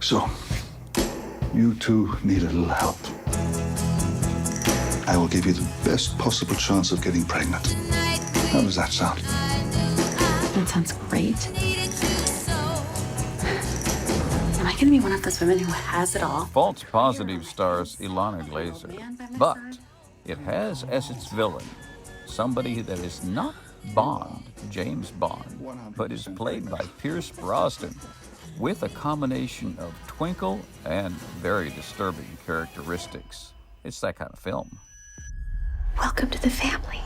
So, you two need a little help. I will give you the best possible chance of getting pregnant. How does that sound? That sounds great. Am I gonna be one of those women who has it all? False Positive stars Ilana Glazer, but it has as its villain somebody that is not Bond, James Bond, but is played by Pierce Brosnan, with a combination of twinkle and very disturbing characteristics. It's that kind of film. Welcome to the family.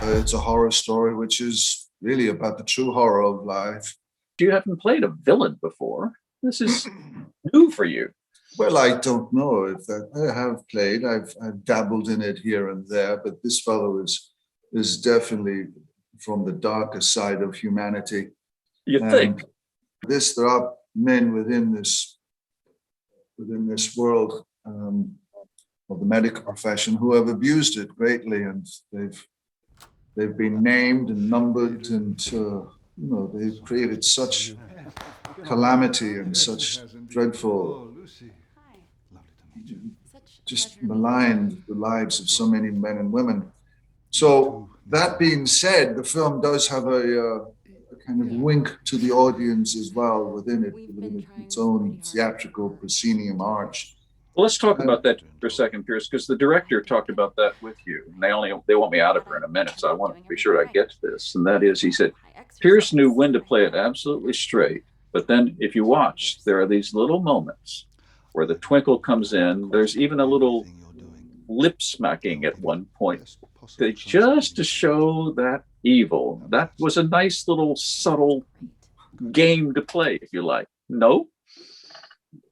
It's a horror story which is really about the true horror of life. You haven't played a villain before. This is new for you. Well, I don't know if that I have played. I've dabbled in it here and there, but this fellow is definitely from the darker side of humanity. You think? There are men within this world of the medical profession who have abused it greatly, and they've been named and numbered, and they've created such calamity and such dreadful, just maligned the lives of so many men and women. So that being said, the film does have a kind of wink to the audience as well within its own theatrical proscenium arch. Well, let's talk about that for a second, Pierce, because the director talked about that with you. And they want me out of here in a minute, so I want to be sure I get to this. And that is, he said, Pierce knew when to play it absolutely straight, but then if you watch, there are these little moments where the twinkle comes in. There's even a little lip smacking at one point, just to show that evil. That was a nice little subtle game to play, if you like. No?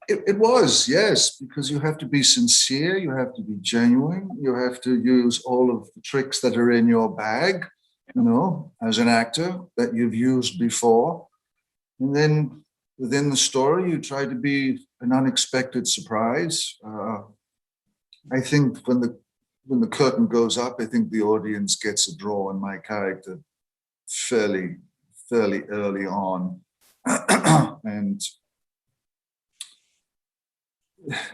It was, yes, because you have to be sincere, you have to be genuine, you have to use all of the tricks that are in your bag, as an actor that you've used before. And then within the story, you try to be an unexpected surprise. I think when the curtain goes up, I think the audience gets a draw on my character fairly early on. And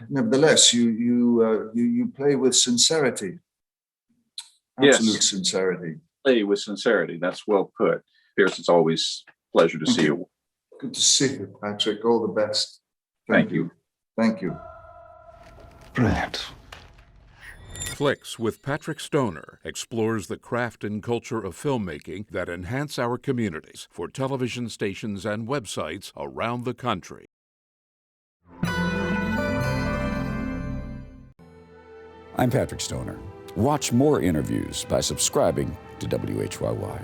nevertheless, you play with sincerity. Absolute sincerity. Play with sincerity. That's well put. Pierce, it's always a pleasure to see you. Good to see you, Patrick. All the best. Thank you. Thank you. Brilliant. Flicks with Patrick Stoner explores the craft and culture of filmmaking that enhance our communities for television stations and websites around the country. I'm Patrick Stoner. Watch more interviews by subscribing to WHYY.